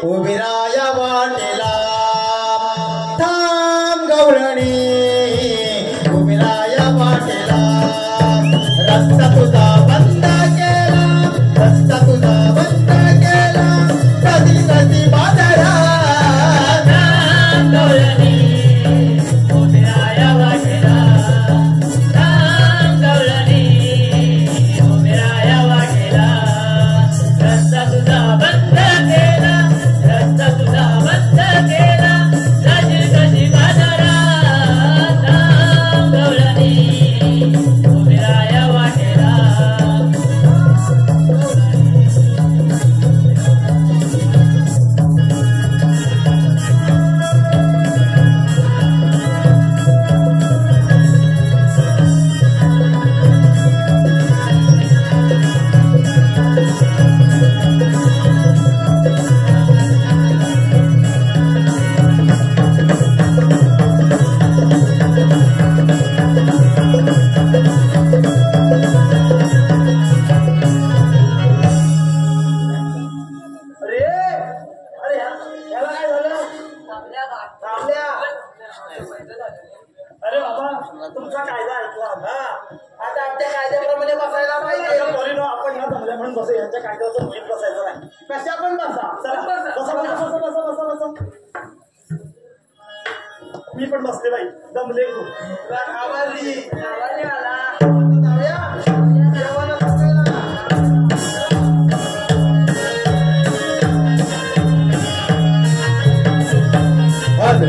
उभिराया वाटेला थांब गवळणी उभिराया वाटेला रस्ता तुझा बंद केला रस्ता तुझा बंद केला कधी कधी बाजारा थांब गवळणी उभिराया वाटेला थांब गवळणी उभिराया वाटेला रस्ता तुझा बंद केला रस्ता तुझा बंद केला कधी कधी बाजारा थांब गवळणी उभिराया वाटेला अरे बाबा तुमचा कायदा ऐकला ना आता आमच्या कायद्याप्रमाणे बसायला पाहिजे आपण ना जमल्या म्हणून बसा यांच्या कायद्याचं मोहित बसायचं नाही कशा पण बसा बसा बसा बसा बसा बसा मी पण बसले बाई दमले खूप आला आज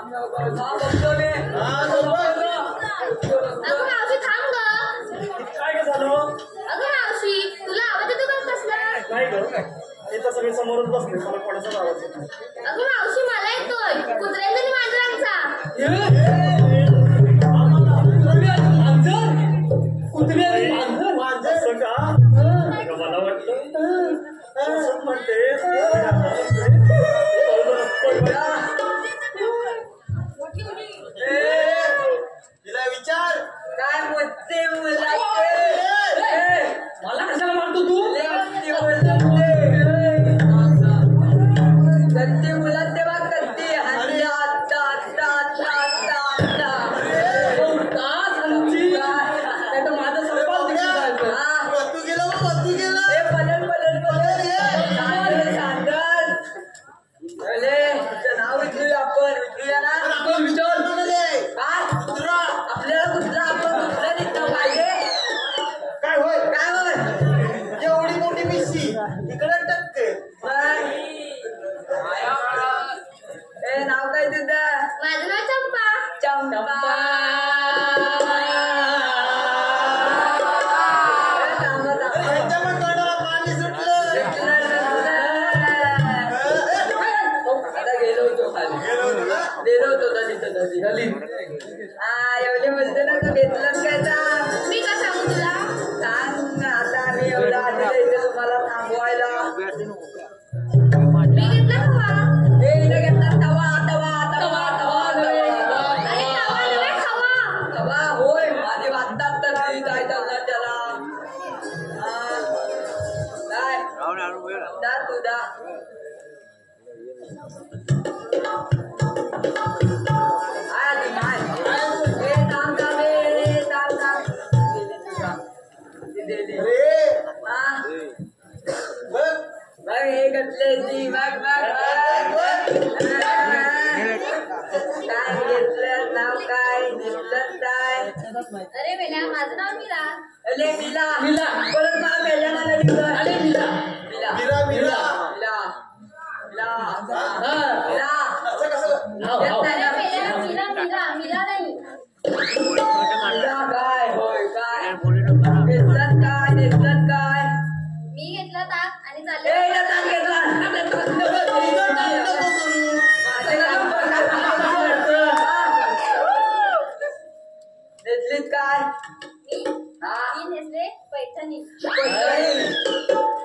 मावशी थांब ग. काय ग झालं? अगं मावशी तुला आवाज येतो का कसला? नाही ग इथं सगळे समोरच बसले मला कोणाचाच आवाज येत नाही. अगं मावशी मला येतोय कुत्र्यांचा आणि मांजरांचा. कुत्रे आणि मांजर असं का? मला वाटलं असंच म्हणतेस. तिला विचार काय म्हणते मला मला कशाला मारतो तू? करते मुला तेव्हा करते हल्ले आता आता आता आता आता माझं स्वयंपाक तू गेला तू गेला बदल बदल बदल सांगल नाव विचारूया आपण विचारूया ना आपण विचार काय आपल्याला कुठला आपण कुठला निघतो पाहिजे काय होय काय होय एवढी मोठी मिशी इकडे टक्के ए नाव काय तुझं माझं नाव चंपा. चंपा पाणी सुटलं. आता गेलो होतो खाली गेलो होतो खाली हा एवढे बोलते ना का घेतलं काय सांग मी का सांगू तुला? सांग आता आम्ही एवढं आलेलं इथे तुम्हाला थांबवायला मी घेतला खवा. हे इथे घेतला तवा तवा तवा तवा अरे तवा नव्हे खवा. तवा होय माझी वाटतात तर ती जायचं ना त्याला काय दा तुझा हे घेतले काय घेतलं नाव काय घेतलं काय अरे बेल्या माझं नाव मीरा. अरे मिला मिला परत मला मेल्याला नाही अरे मिला मिला मिला मिला मिला मिला अरे बेल्या मीरा मीरा मीरा नाही. मिला काय होय काय घेतलं काय मी घेतला ताक आणि चालले. ए ताक घेतला घेतलीत काय मी नेसले पैठणी.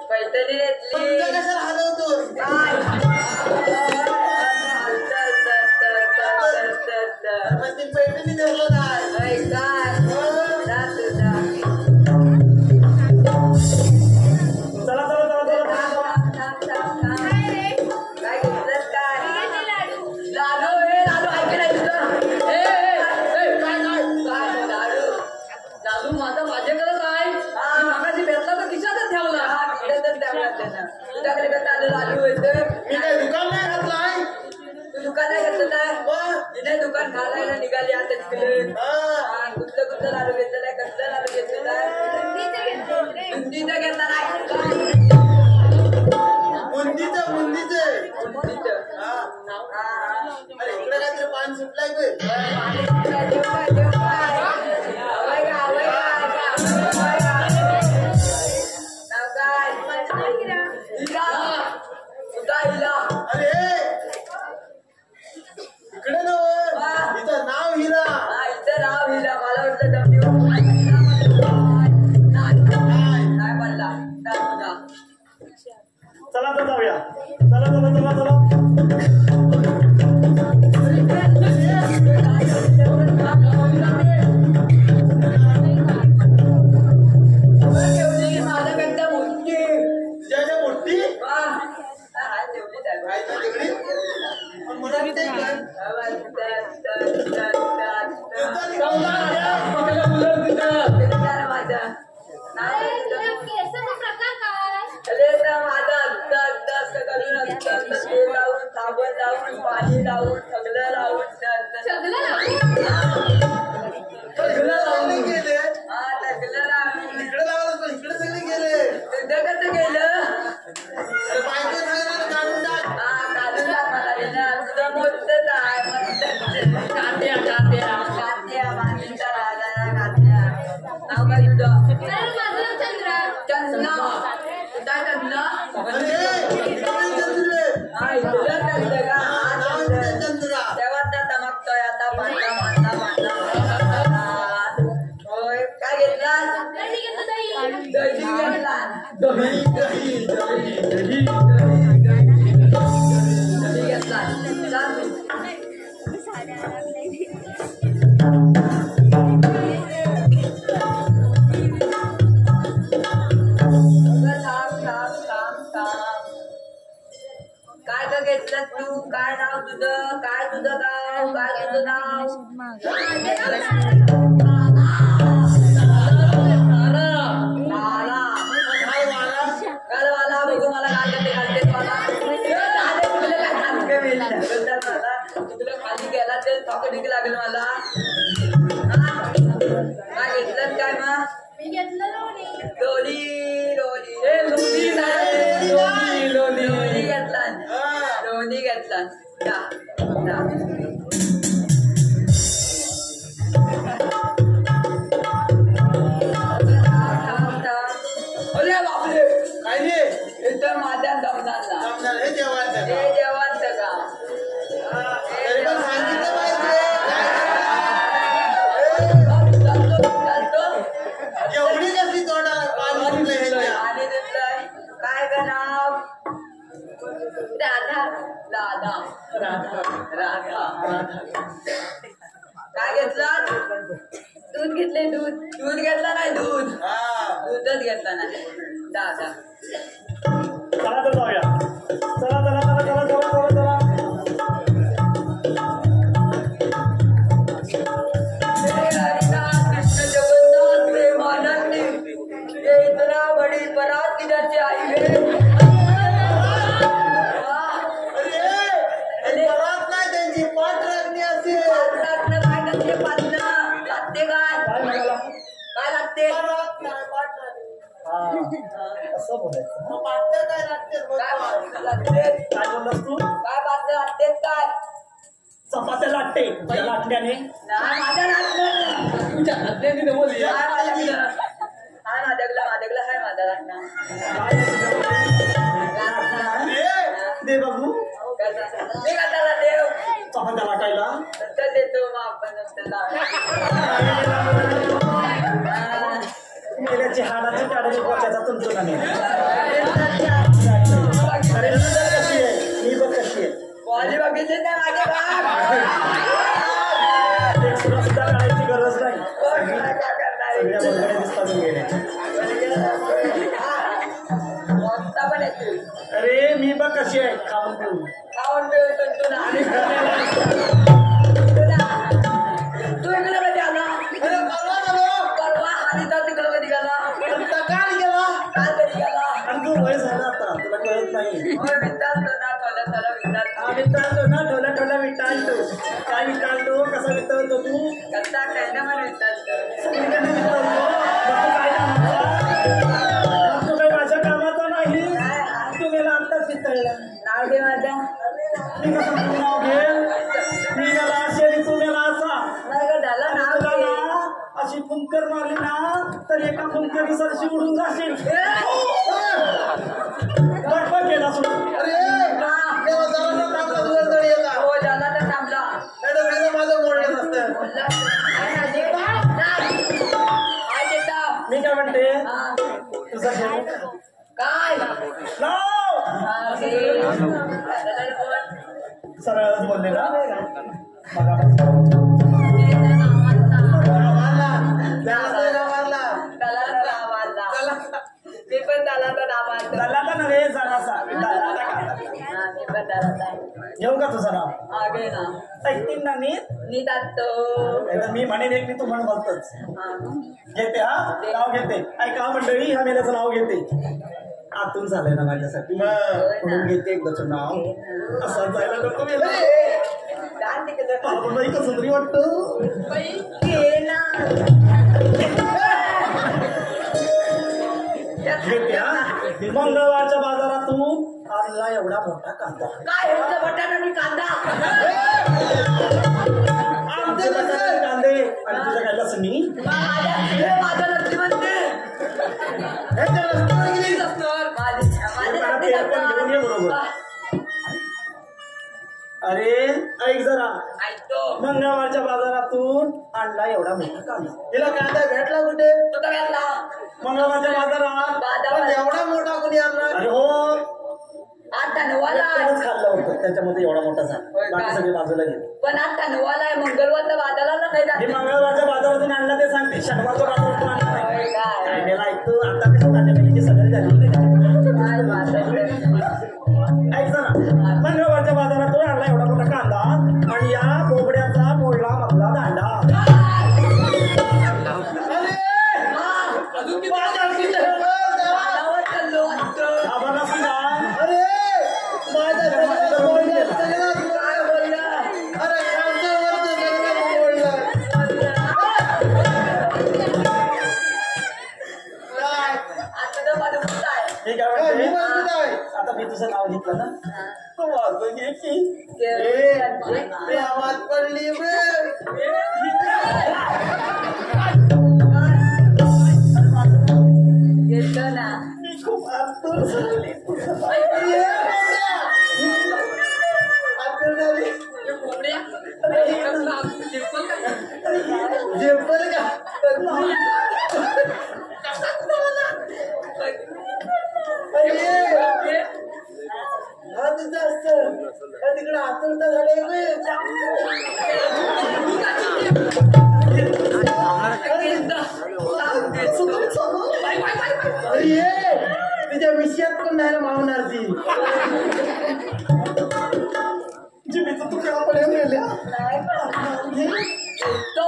पैठणी घेतली कशाला हलवतो काय पैठणी ठेवलं नाही काय चला चला चला चला काय रे? काय घेतलं काय मी घेतले लाडू. लाडू हे लाडू ऐकलं नाही तुझं काय लाडू लाडू माझा माझ्याकडे काय मागाशी भेटला तर खिशातच ठेवला. तुझ्याकडे कसं आलं लाडू येतं मी काय दुकान नाही घातलाय तू दुकान नाही घेतलं काय तिने दुकान घालायला निघाली आता तिकडे कुठलं लाडू घेतलं नाही कसलं लाडू घेतलं नाही बुंदीचे घेतले रे. बुंदीचं घेतलं नाही बुंदीचं बुंदीचं बुंदीचं अरे इकडे काहीतरी पान सुटलाय काय अरे इकडे नव इथं नाव हिला चला तर जाऊया चला चला चला चला कात्या कात्या कात्या मातीचा राजा कात्या नाव काय तुझं अरे माझं नाव चंद्रा. चंद्र काय चंद्र हा इथलं चंद्र का हा चंद्र तेव्हा चमकतोय आता पांढरा पांढरा होय काय घेतला दही घेतलं दही. दही घेतला दही दही दही दही दही घेतला सांग काय का घेतलं तू काय नाव तुझं काय तुझं गाव काय तुझं नाव लाला कालवाला बघू मला घालते तुला खाली गेला ते पकडीक लागेल मला काय घेतलं काय मग मी घेतलं लोणी. लोणी लोणी ए लोणी नाही लोणी लोणी लोणी घेतला लोणी घेतला जा जा अरे बापरे काय रे इथं माझ्या दमदारला समजाल हे जेवायचं हे का? जेवणचं का तरी पण सांगितलं पाहिजे चालतो एवढी कसली तोंडाला पाणी सुटलंय ह्यांच्या? आणि दिसलंय काय का नाव राधा राधा राधा राधा काय घेतलं दूध घेतले दूध दूध घेतला नाही दूध हा. दूधच घेतला नाही दादा चला तर जाऊया चला चला चला चला चला चला चला कृष्ण जगन्नाथ प्रेमानंदी ये इतना बड़ी बरात किधर से आई है अरे घरात नाही त्यांची पाठ लागली असेल काय लागते पाटणं लागते काय लागते घरात नाही, पाठ लागली. असं बोलायचं मग पाठ काय लागते काय लागते काय बोललास तू काय पाटणं लागते काय चपात्या लाटते त्या लाटण्याने नाही माझ्या लागलं तुझ्या हातल्याने बोलली काय माझ्याकडं हाय माझ्याकडं हाय माझा लागणार दे बघू मी का त्याला देव चपात्या लाटायला नंतर देतो मग आपण नंतर मेल्याची हाडाची काढायची पोचायचा तुमचं नाही अरे ही बघ कशी आहे ही बघ कशी आहे बॉली बघितली नाही माझे टेक्स्टुला सुद्धा काढायची गरज नाही काय करणार सगळ्या बघायला दिसतात गेले मोठा पण येतो अरे मी बघ कशी आहे खाऊन पिऊन खाऊन पिऊन तुला तू इकडे कधी आला परवा आणि तर तिकडे कधी गेला काल गेला काल कधी गेला आणि तू वय झाला आता तुला कळत नाही होय विचारतो ना थोडं विचारतो हा विचारतो ना ठोला ठोला विचारतो काय विचारतो कसा विचारतो तू कसा काय ना मला विचारतो स्कूलकडे विचारतो मग तू काय कामाचा मग तू काही माझ्या कामाचा नाही तू गेला आत्ताच विचारला नाव घे माझ्या मी कसं तुझं नाव घेल मी गेला असेल तू गेला असा मला का झालं नाव तुला घे ना अशी फुंकर मारली ना तर एका फुंकरी सरशी उडून जाशील गडबड केला सोडून हो झाला तर थांबला माझं मोडलं नसतं बोलला काय ना दे काय देता मी काय म्हणते हा तुझा घेऊ काय लाव हा, घे. दादाला बोल. सरळच बोलले ना त्याला तर आवाजला. मी पण त्याला तर आवाजला. झाला का नव्हे जरासा हा, मी पण त्याला तर. घेऊ का तुझं नाव हा, घे ना. ऐकतील ना मी मी जातो. नाहीतर मी म्हणेन एक मी तू म्हण बोलतोच हा. घेते हा नाव घेते ऐका मंडळी ह्या मेल्याचं नाव घेते आतून झालंय ना माझ्यासाठी म्हणून घेते एकदाचं नाव असं जायला नको मेलं काय तिकडं? बाई कसं तरी वाटतं घे ना. घेते हा मंगळवारच्या बाजारातून आणला एवढा मोठा कांदा काय एवढं बटाटा आणि कांदा अरे ऐक जरा, ऐकतो मंगळवारच्या बाजारातून आणला एवढा मोठा कांदा. तिला कांदा भेटला कुठे? तो का घातला मंगळवारच्या बाजारात. बाजारात. एवढा मोठा कोणी आणला? अरे हो, आता नवाला त्यानंच खाल्लं होतं, त्याच्यामध्ये एवढा मोठा होय झाला. का? बाकी सगळे बाजूला गेले. पण आता नवाला आहे मंगळवारच्या बाजाराला नाही हे जात. मंगळवारच्या बाजारातून आणला ते सांगते, शनिवारच्या बाजारातून आणला नाही. होय काय? काय मेला ऐकतो आता कसं ताज्या सगळं झाली. काय बाजार? ऐक जरा, मंगळवारच्या बाजारातून आणला एवढा मोठा कांदा आणि या बोबड्याचा मोडला मधला दांडा. अजून किती बाजारावर चाललो वाटतं. आम्हाला सांगा. काय बोलला? आता तर माझं मुलं आहे. मी काय म्हणते, आता मी तुझं नाव घेतलं ना, तो वाजून घे की. आवाज पडली घेतलं ना. मी खूप आतुर झाली. कोंबड्या? शिरपण काय? जेवण का? तिकडे आतुरता झाली. तुझ्या विषयात पण नाही मावणार ती. जिभेचं तुकडा पर्यंत गेल्या. तो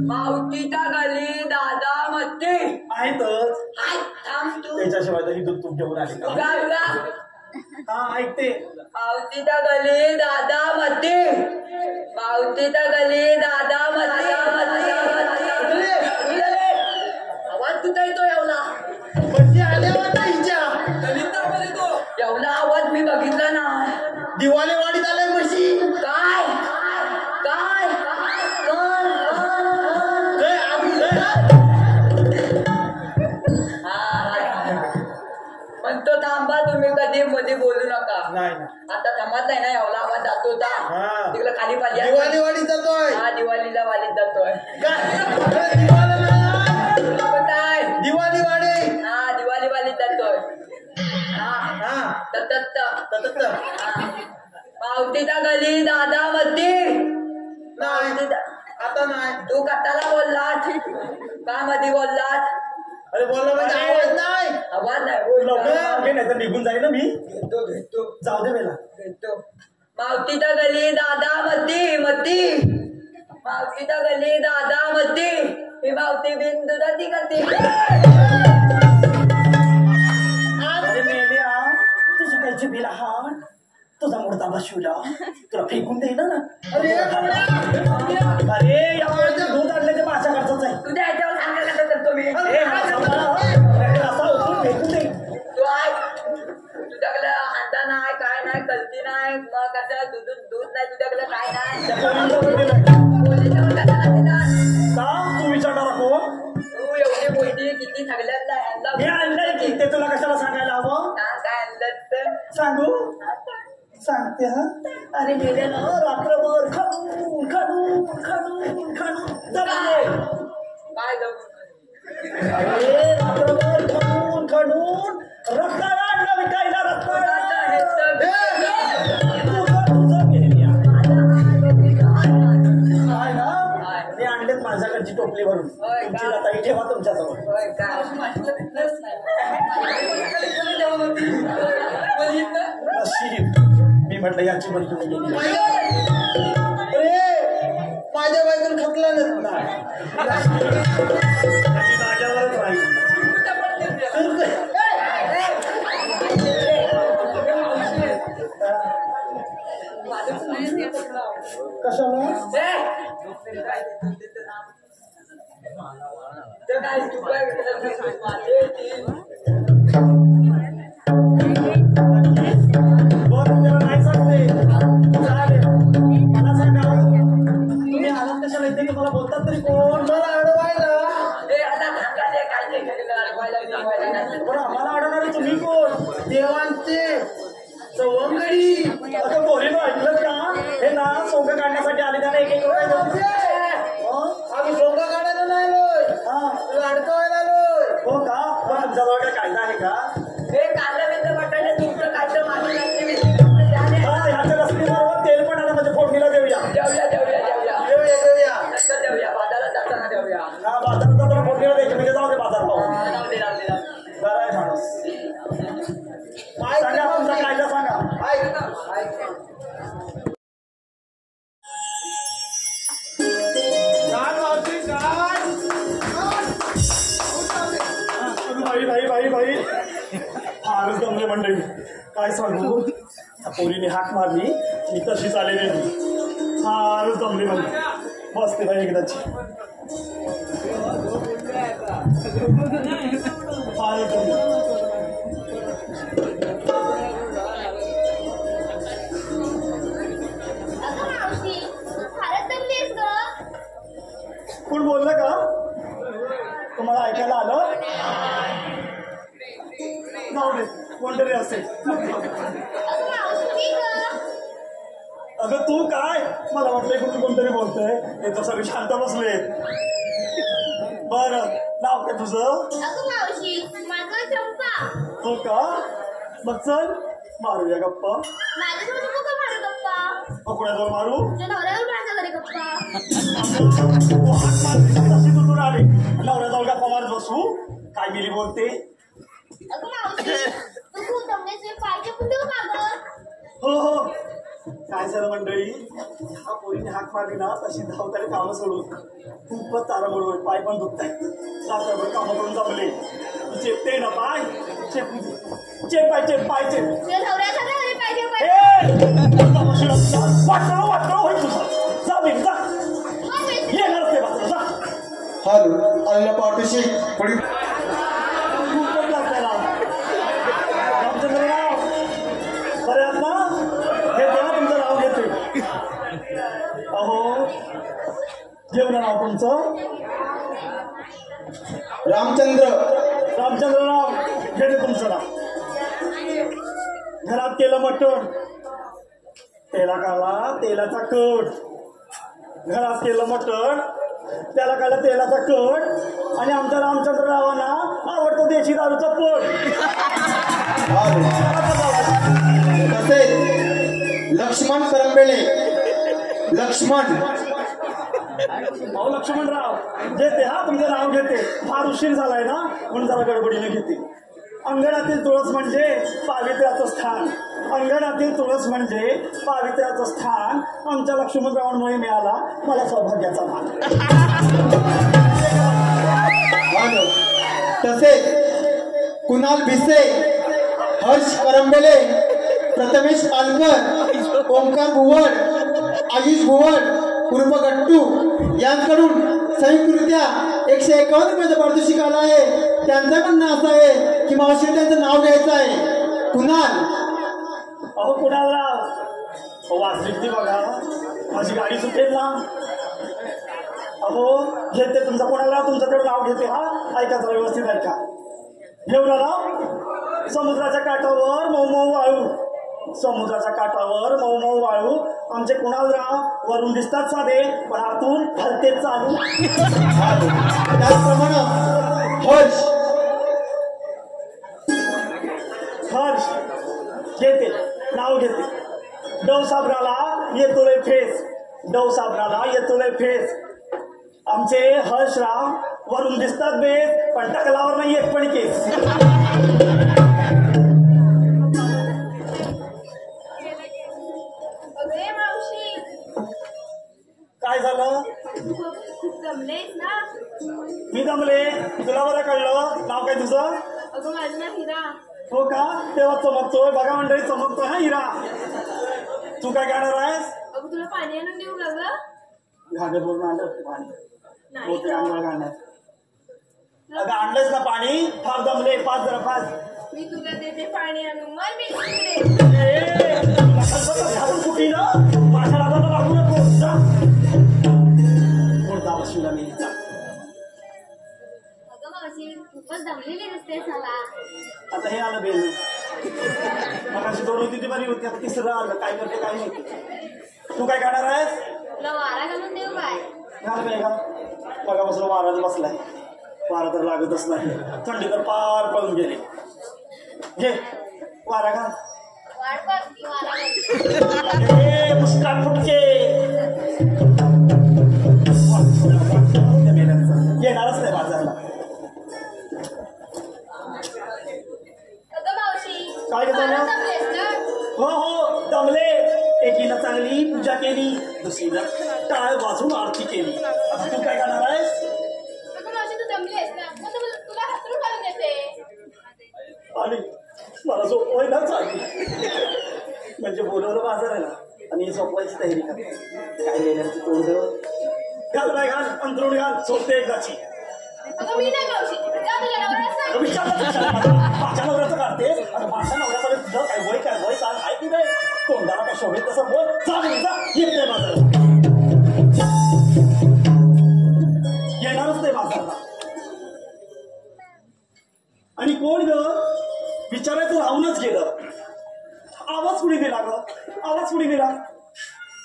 मावतीचा गली दादा मध्ये आहेतच. हाय थांब तू. त्याच्याशिवाय तर ही दूध तूप घेऊन आली का? उगा उगा. हा ऐकते. मावतीचा गली दादा मध्ये मावतीचा गली दादा मध्ये आवाज कुठे येतो एवढा? म्हणजे आल्यावर नाही हिच्या. दलितामध्ये तो एवढा आवाज मी बघितला ना. दिवाळीवाडीत आलाय म्हशी. काय काय पण तो थांबा तुम्ही कधी मध्ये बोलू नका. नाही ना. आता समजलाय ना एवढा आवाज जातो हा. होता तिकडे खाली पाहिजे. दिवाळीवाडीत जातोय. हा दिवाळीला वालीत जातोय. काय? दिवाळीवाडी. हा दिवाळी वालीत जातोय. हा हा तत्त तत्त. पावतीचा गली दादा मध्ये नाही आता नाही. तू कटाला बोललास का मध्ये बोललास? अरे बोलला म्हणजे आवाज नाही. आवाज नाही लवकर नाही तर निघून जाईल ना मी. घेतो जाऊ दे मला. घेतो. मावतीचा गली दादा मध्ये मावतीचा गली दादा मध्ये ही मावती बिन दुधाची करते. अरे मेल्या, तुझी कायची बिल हा तुझा मुडदा बसवला तुला फेकून देईल ना. अरे यावर दूध आणल्याच्या माझ्या खर्चाच आहे. तुझ्या ह्याच्यावर सांगायला करतो मी. असा उचलून फेकून देईल. तू तुझ्याकडे हाता नाही काय नाही कल्ती नाही मग कसं दूध नाही तुझ्याकडे काय नाही. त्या पोरींचा पण दिलाय. पोलीसला कशाला देणार? का तू विचारणार नको? तू एवढी बोलती किती सगळ्यांना हे आणलंय की ते तुला कशाला सांगायला हवं? काय आणलं तर सांगू सांगते हा. अरे मेल्या ना रात्रभर खडून खडून खडून खडून जमले. काय जाऊ अरे रात्रभर खडून खडून रक्ताला आणलं विकायला. रक्ताला तुझं मेल्या काय ना ते आणलेत माझ्याकडची टोपली भरून. तुमची लताई ठेवा तुमच्याजवळ. होय काय नशीब मी म्हटलं याची पण तुम्ही गेली. माझ्या बायकोन खपला नाही. त्याची जाग्यावरच राहील. कशाला? तर काय तू काय बरं त्याला नाही सांगते. चालेल मला सांगा तुम्ही आलात कशाला इथे? मला बोलतात तरी कोण? मला अडवायला. पण आम्हाला अडवणारे तुम्ही कोण? देवांचे सवंगडी. आता पोरीनं ऐकलं का? हे ना सोंग काढण्यासाठी आले त्याला एक एक रुपये देऊन. आम्ही सोंग काढायला नाही आलोय, हा. अडकवायला आलोय. हो का? पण तुमच्याजवळ काय कायदा आहे का? हे कांदा बिंदा बटाटे तुमचं काय तर माझी लागते मी झाले. हा, ह्याच्या रस्त्यावर तेल पण आलं म्हणजे फोडणीला देऊया. देऊया देऊया देऊया देऊया देऊया. नंतर देऊया बाजारात जाताना देऊया. हा, बाजारात जाताना फोडणीला द्यायची म्हणजे जाऊ दे बाजार पाहून. राहू दे राहू दे राहू दे. बरं आहे माणूस. ऐक सांगा ना तुमचा मावशी. कायदा सांगा. ऐक ना, ऐक ना. काय मावशी, काय? भाई भाई भाई भाई फारच जमले मंडळी. काय सांगू, त्या पोरीने हाक मारली मी तशीच आलेली नाही. फारच जमली म्हणजे बसते भाई एकदाची. फारच जमली. अगं मावशी तू फारच दमलीस ग. कोण बोललं का? तुम्हाला ऐकायला आलं? जाऊ दे, कोणतरी असेल. अगं मावशी मी ग. अगं तू काय? मला वाटलंय कुठून कोणतरी बोलतोय. हे तर सगळे शांत बसले. बरं, नाव काय तुझं? अगं मावशी माझं चंपा. हो का? मग चल मारूया गप्पा. माझ्यासोबत नको मारू गप्पा. कोणाजवळ मारू? तुझ्या नवऱ्यावर माझ्या घरी गप्पा. तू हात मारली तशी तुटून आले. नवऱ्याजवळ गप्पा मारत बसू. काय गेली बोलते? अगं मावशी तू खूप दमलीस. पाहिजे कुठं का ग? हो हो. काय झालं मंडळी, हा पोरीने हाक मारली ना तशी धावताना कामं सोडून खूपच तारामोड होईल. पाय पण दुखताय. रात्रभर कामं करून जमले. तू चेपते ना पाय? चेप पाय चेप पाय चेप. तुझ्या नवऱ्याच्या घरी पाहिजे वाटलं वाटलं होईल तुझं. जा बेग जा. येणारच ते बाजूला जा. हॅलो, आलेला पाठीशी थोडी खूपच लागतंय राव. रामचंद्रराव बरे आहात ना? हे द्या तुमचं नाव घेते. अहो जेवण नाव तुमचं? रामचंद्र. रामचंद्रराव घेते तुमचं नाव. घरात केलं मटण, तेला काला तेलाचा कट. घरात केलं मटण, त्याला काला तेलाचा कट. आणि आमच्या रामचंद्ररावांना आवडतो देशी दारूचा पट. तसेच लक्ष्मण करंबेळे. लक्ष्मण. अहो लक्ष्मणराव घेते. हा तुमचं नाव घेते. फार उशीर झालाय ना म्हणून जरा गडबडीने घेते. अंगणातील तुळस म्हणजे पावित्र्याचं स्थान. अंगणातील तुळस म्हणजे पावित्र्याचं स्थान. आमच्या लक्ष्मणरावांमुळे मिळाला मला सौभाग्याचा मान. तसेच कुणाल भिसे, हर्ष करंबेले, प्रथमेश पालकर, ओंकार भुवड, आयुष भुवड उर्फ गट्टू यांकडून संयुक्तरित्या 151 रुपयाचं पारितोषिक आलं आहे. त्यांचं म्हणणं असं आहे की मावशी त्यांचं नाव घ्यायचं आहे. कुणाल. अहो कुणालराव वाचलीत ती बघा. माझी गाडी सुटेल ना. अहो घेते तुमचं कोणाला तुमचं तेवढं नाव घेते. हा ऐका जरा व्यवस्थित ऐका. घेऊन आला समुद्राच्या काठावर मऊ मऊ वाळू. समुद्राच्या काठावर मऊ मऊ वाळू. आमचे कुणालराव वरून दिसतात साधे पण आतून हलतेच चालू. त्याचप्रमाणे हर्ष. हर्ष घेते नाव घेते. डव साबणाला येतो लय फेस. डव साबणाला येतो लय फेस. आमचे हर्षराव वरून दिसतात बेस पण टकलावर नाही एक पण केस. अगे मावशी काय झालं? खूप दमलेस ना. मी जमले. तुला बरं कळलं. नाव काय तुझं? अगं माझं नाव हिरा. हो का? तेव्हा चमकतोय बघा मंडळी. चमकतोय हा हिरा. तू काय गाणार आहेस? अगं तुला पाणी आणून देऊ का ग? घागर बोलून आणलं पाणी. नाही मोठे आंघोळ घालणार. अगं आणलंच ना पाणी. फार दमले. पाच जरा पाच. मी तुला देते पाणी आणून. मग मी तिकडे कुठे ना माझ्या लागायला लागू नको. जा कोणता बसला मी. अगं मावशी खूपच दमलेली दिसते मला. आता हे आलं बेल मग अशी 2 होती ती बरी होती आता 3रं आलं काय करते काय माहिती तू काय करणार आहेस तुला वारा घालून देऊ काय घाल बाई घाल बघा बसलो वाराच बसलाय वारा तर लागतच नाही थंडी तर पार पळून गेली घे वारा घाल वाट बघ की वारा घालून ए मुस्कान फुटके येणारच नाही बाजारला अगं मावशी काय गं वारा झालं? जमलेस ना हो हो जमले एकीनं चांगली पूजा केली दुसरीनं टाळ वाजून आरती केली आता तू काय करणार आहेस अगं मावशी तू जमलीस ना मग तुला हसरू घालून येते आणि मला झोपवायला चालली म्हणजे बोलवलं बाजाराला आणि झोपवायची तयारी करते काय लेण्यांची तोंड घाल बाय घाल अंतरुण घाल झोपते एकदाची अगं मी नाही मावशी जा तुझ्या नवऱ्याला सांग माझ्या नवऱ्याचं काढते आता माझ्या नवऱ्याकडे तुझं काय वय काय की नाही तोंडाला काय शोभेल तसं बोल जा बोल, जा येत नाही बाजारात येणारच नाही बाजारला आणि कोण ग विचारायचं राहूनच गेलं आवाज कुणी दिला ग आवाज कुणी दिला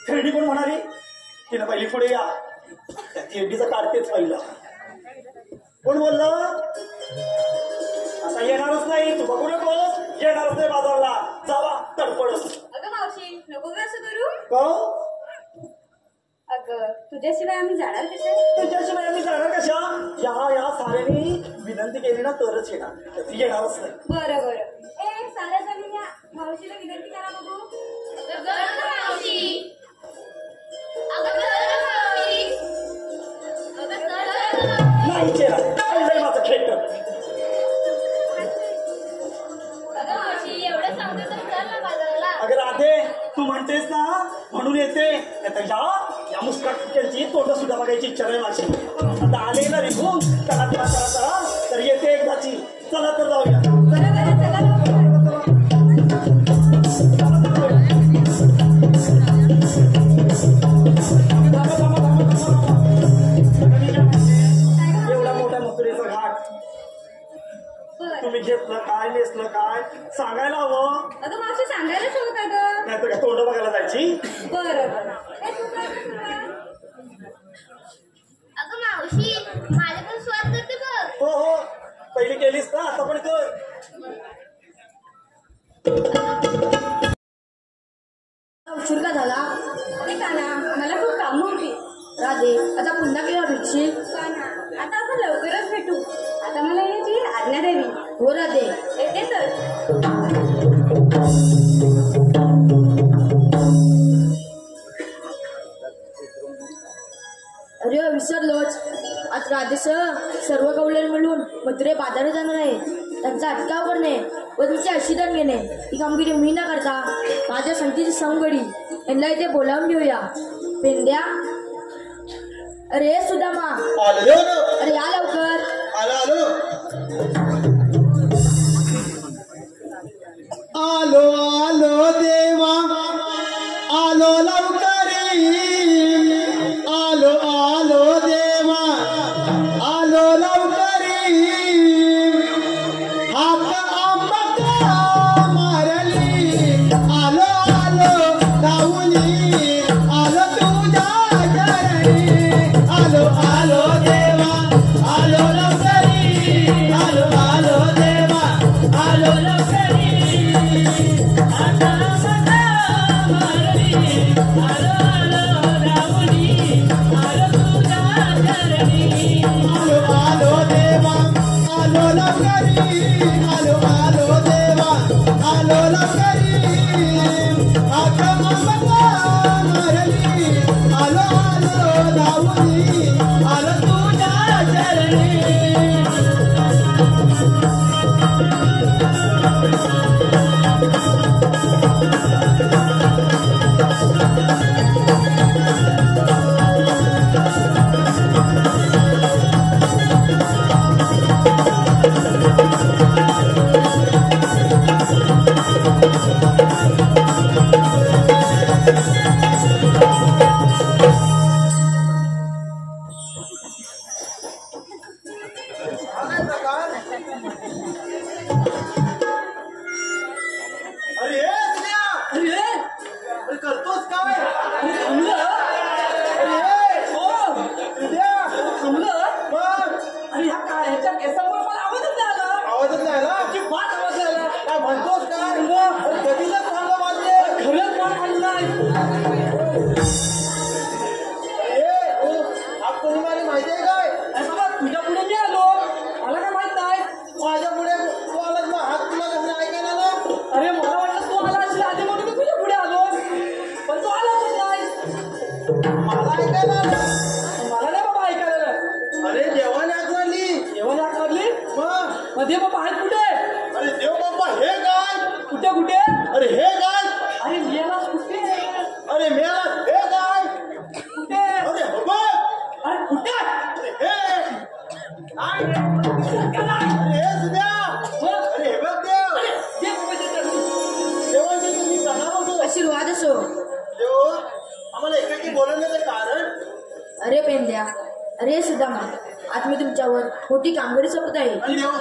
थेरडी कोण म्हणाली तिनं पहिली पुढे या त्या थेरडीचं काढतेच पहिलं कोण बोललं आता येणारच नाही तू बघू नको येणारच नाही बाजारला जावा तडपड अगं मावशी नको का असं करू को अगं तुझ्याशिवाय आम्ही जाणार कशा तुझ्याशिवाय आम्ही जाणार कशा या साऱ्यांनी विनंती केली ना तरच येणार तर ती येणारच नाही बरं बरं ए साऱ्या जणी या मावशीला विनंती करा बघू मावशी नाही केला पहिलंही माझं खेळ एवढं सांगते तर चल ना बाजाराला अगं राधे तू म्हणतेस ना म्हणून येते या मुस्काटची तोंड सुद्धा बघायची इच्छा नाही माझी आता आले ना रिघून चला तर येते एकदाची चला तर जाऊया बरं बरं चला एवढा मोठा मथुरेचा घाट तुम्ही घेतलं काय नेसलं काय सांगायला हवं अगं मावशी सांगायलाच हवं का गं नाही तर काय तोंड बघायला जायची बरं अगं मावशी माझ्या पण स्वाद करते बघ हो हो पहिली केलीस ना आता पण कर उशीर का झाला अरे काना मला खूप कामं होती राधे आता पुन्हा केव्हा भेटशील आता आपण लवकरच भेटू आता मला याची आज्ञा द्यावी हो राधे येते तर अरे विसरलोच आज राधेसह सर्व कवलेर मिळून मथुरे बाजारात जाणार आहे त्यांचा अटकाव करणे व त्यांचे आशीर्वाद घेणे ही कामगिरी मी न करता माझ्या संतीची संगडी यांना इथे बोलावून घेऊया पेंड्या अरे सुदामा अरे या लवकर आलो आलो देवा आलो लवकरी आलो आलो देवा आलो लवकरी हात आंबा मारली आलो आलो धावली आलो तुझ्या चरणी आलो आलो देवा आलो लवकरी आलो आलो देवा आलो लवकरी आता आंबा मारली आलो आलो धावली आलो तुझ्या चरणी आलो आलो देवा आलो लवकरी आलो आलो देवा आलो लवकरी आता आंबा मारली आलो आलो धावली आलो तुझ्या चरणी अरे हे काय? अरे मेला कुठे? अरे मेला हे काय? कुठे? अरे हो बघ. अरे कुठे? अरे हे काय? अरे हे सुद्या. अरे हे बघ देव. देवाचे तुम्ही प्रणाम असो. आशीर्वाद असो. देव आम्हाला एकाकी बोलवण्याचं कारण. अरे पेंद्या, अरे सुदामा, आज मी तुमच्यावर मोठी कामगिरी सोपत आहे. आणि देव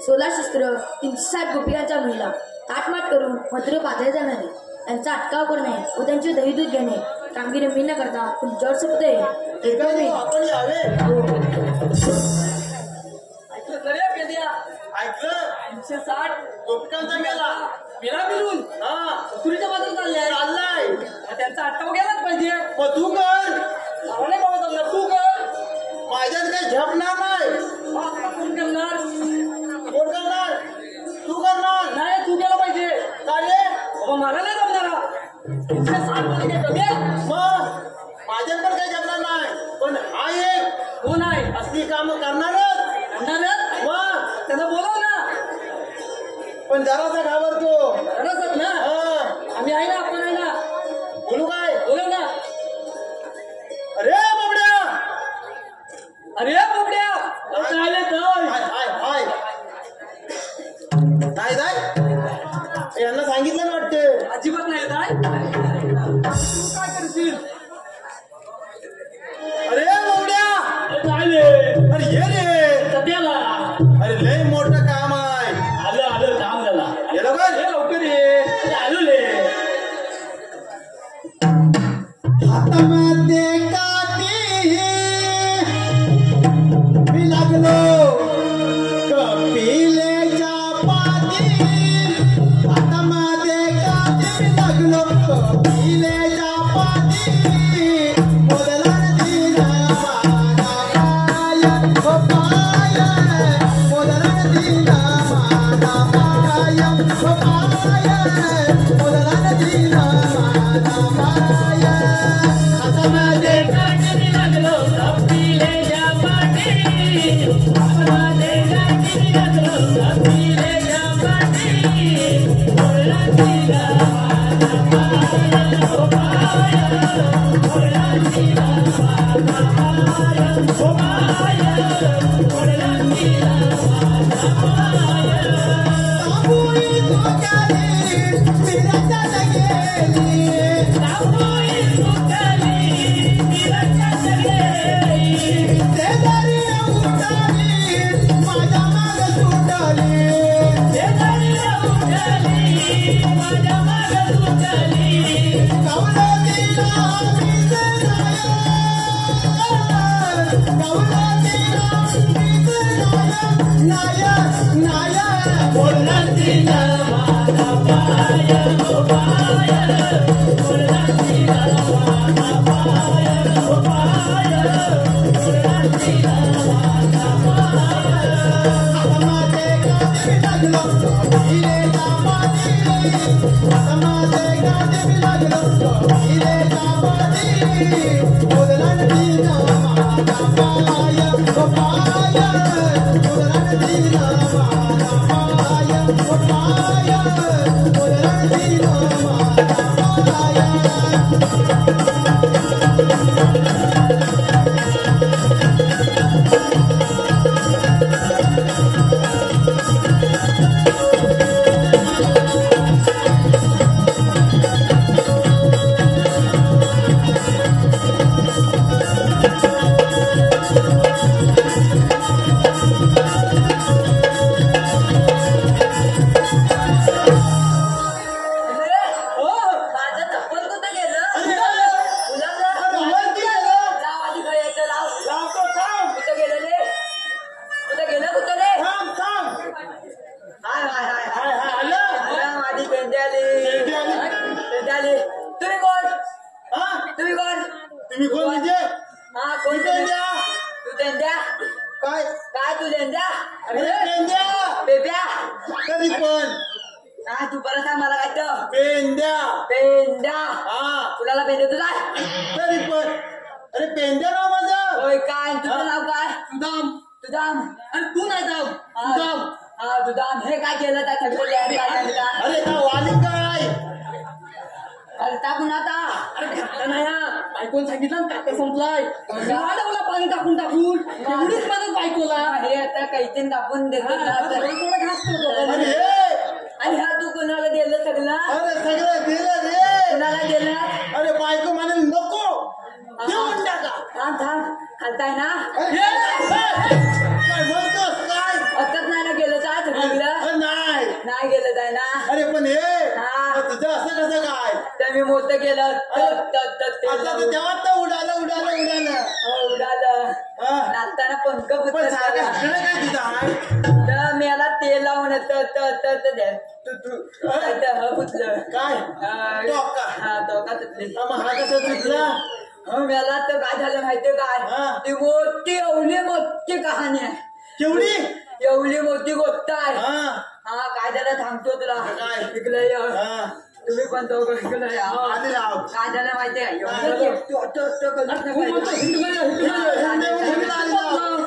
16 शस्त्र 360 गोपिकांच्या महिला ताटमाट करून मथुरे बाजारात जाणार आहे. त्यांचा अटकाव करणे व त्यांचे दही दूध घेणे कामगिरी मी न करता तुमच्यावर सोपत आहे. एकाकी आपण यावे. ऐकलं का रे पेद्या? ऐकलं 360 गोपिकांचा मेला. मेला मिळून हा तुरीच्या बाजूला चालले आहे. चाललाय. मग त्यांचा अटकाव गेलाच पाहिजे. मग तू कर. मला नाही बाबा चालणार, तू कर. माझ्यात काही झपणार नाही. मग आता कोण करणार? कोण करणार? तू करणार. नाही, तू केलं पाहिजे. चालेल. बाबा मला नाही जमणार. 360 मध्ये काय कमी आहे? मग माझ्यात पण काही जमणार नाही. पण हा एक कोण आहे? असली काम करणारच. करणारच? मग त्यांना बोलव ना. पण जरासा घाबरतो. करणारच ना. हा. आम्ही आहे ना, आपण आहे ना. बोलू काय? बोलव ना. अरे बाबड्या. अरे बोबड्या, काय रे काय? हाय हाय हाय. काय जाय यांना सांगितलं ना वाटतं. अजिबात नाही काय? तू काय करशील? अरे बाबड्या. काय रे? अरे ये रे. सध्याला अरे लय मोठं काम आहे. आलं काम झाला. ये लवकर. हे लवकर ये. अरे आलो रे. हातामध्ये काठी मी लागलो कपिलेच्या पाठी. हातामध्ये काठी मी लागलो कपिलेच्या पाठी. मोदला दिला माझा पाय हो पाय. मोदला दिला माझा पाय हो पाय. मोदला दिला माझा पाय. हातामध्ये काठी लागलो कपिलेच्या पाठी. हातामध्ये काठी लागलो कपिलेच्या पाठी. मोडला दिला माझा पाय हो पाय. मोडला दिला माझा पाय हो पाय. मोडला दिला माझा पाय. तांबुळी तुझ्याली विरजत गेली. तांबुळी तुटली विरजत गेली. शेजारी उठाली माझ्या माग सुटली. शेजारी उठली माझ्या माग सुटली. कवलं तिला मीच नाय. कवलं तिला मीच नाय. नाय मोडला दिला माझा पाय हो पाय. मोडला दिला माझा पाय हो पाय. मोडला दिला माझा पाय. हातामध्ये काठी मी लागलो कपिलेच्या पाठी. हातामध्ये काठी मी लागलो कपिलेच्या पाठी. मोदला दिला माझा पाय हो पाय. मोदला दिला माझा पाय हो पाय. मोदला दिला तुम्ही कोण म्हणजे? हा कोण पेंड्या. तू त्यांच्या काय काय तू त्यांच्या अरे पेंड्या. बेब्या कधी पण काय तू परत सांग मला काय तर पेंड्या. पेंड्या हा कुणाला पेंड्या तुला तरी पण अरे पेंड्या नाव माझं. होय काय तुझं नाव काय सुदाम. तुझा अरे तू नाही जाऊ. सुदाम. हा तुझा हे काय केलं त्या सगळं अरे का वाली काय टाकून आता अरे घातला नाही हा. बायकोन सांगितलं ना टाका संपलाय वाढवला पाणी टाकून एवढीच मदत बायकोला. हे आता कैतीन कापून देतो हा, ना तर. थोडं घासतो अरे हे आणि हा तू कोणाला दिलं सगळं अरे सगळं दिलं रे कोणाला दिलं अरे बायको म्हणे नको देऊन टाका थांब थांब खालताय ना काय म्हणतोस काय असंच नाही ना गेलं काय सगळं नाही नाही गेलं काय ना अरे पण हे हा. तुझं असं कसं काय तर मी मोठं केलं आता तर तेव्हाच तर उडालं उडालं हा. नाचताना पंख पण सारखं फुटत हसणं काय तुझं आहे तर मी याला तेल लावून द्या फुटलं काय डोका. हा डोका तुटली मग हा कसं तुटला मला तर काय झालं माहितीये हा. काय ती मोठी एवढी मोठी कहाणी आहे केवढी एवढी मोठी गोष्ट आहे हा हा काय झालं सांगतो तुला काय? इकडे ये. हा तुम्ही पण तो इकडे या. आधी लाव काय झालं माहितीये काय? एवढं एकटू असं गलत तू म्हणतो नाही हिंदू गाणं, हिंदू गाणं.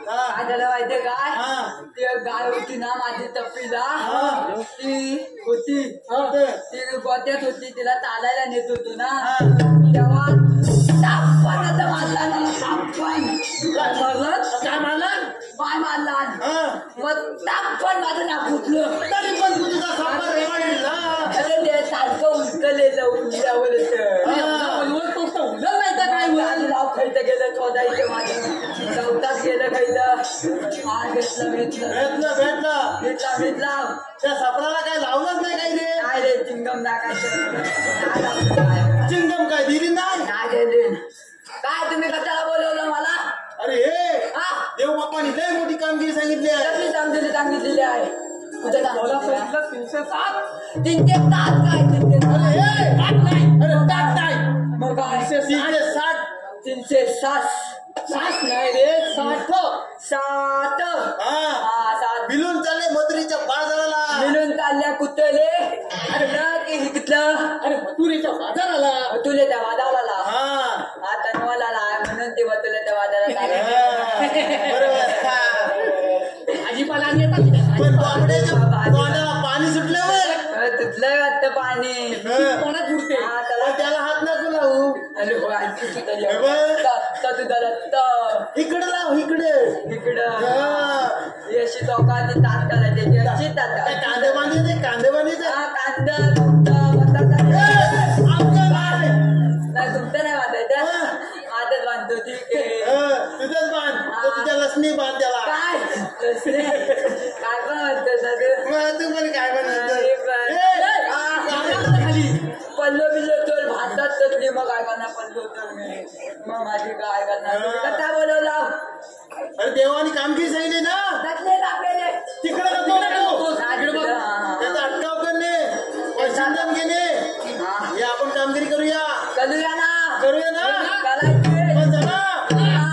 काय झालं माहितीये काय हा. ती एक गाय होती ना माझी तप्पीला हा. ती होती ती गोत्यात होती तिला चालायला नेत होतो ना हा. तेव्हा तापण आता मारला ना तापण काय मारला पाय मारला हा. मग तापण माझं ना फुटलं तरी पण तू तुझा सांबार रेवाडीला अरे ते सारखं उलटलेलं उलट्यावर बोलवत फक्त उलट नाही तर काय बोल. नाव खायचं गेलं चौदाईचं माझं चौदाच गेलं खायचं हा घेतलं भेटला त्या सापडाला काय लावलंच नाही काही रे काय रे चिंगम टाकायचं चिंगम काय दिली नाही काय दिली काय तुम्ही कशाला बोलवलं मला अरे हे हा देव बापाने लय मोठी कामगिरी सांगितली आहे कसली समजुली सांगितलेली आहे तुझ्या मला सांगितलेली आहे? सांगितलं 307. 307 काय 307? अरे हे आठ नाही. अरे टाक टाक मग काय 360 307 सात नाही रे 60. 7 हा 7 बिलून चालले मथुरीच्या बाजाराला मिळून चालल्या कुतले अरे ना की हिकलं अरे मथुरेच्या बाजाराला तुले त्या वादाला हा आता नवाला म्हणून ते तुला त्या वादाला बरोबर हा. भाजीपाला आणि येतात पण बाबड्याच्या तोंडाला पाणी सुटल्यावर तुटलंय वाटतं पाणी कोणाच उरते हा, पण त्याला त्याला हात नको लावू अरे हो, ऐकू तू तरी. हे बघ. त तुझा रत्त इकडे लाव इकडे इकडं हा. ही अशी चौकाची तात करायची अशी तात काय कांदे बांधायचे कांदे बांधायचे हा कांदा तुमचं बटाटा आमचं काय नाही तुमचं नाही वाटायचं आदत बांधतो ठीक आहे तुझंच बांध तो तुझ्या लसणी बांध त्याला काय दुसरे? काय पण म्हणतो ना तू मग तू पण काय अरे पण. बनवतो खाली पल्लो बिल्लो चोर भातात तसली मग काय करणार पल्लो तर मी मग माझी काय करणार कसा बोलवला अरे देवानी कामगिरी सांगितली ना तसले टाकलेले तिकडे नको नको. हा. त्याचा अटकाव करणे वैशांतन घेणे हे आपण कामगिरी करूया करूया ना करूया ना करायची पण चला हा.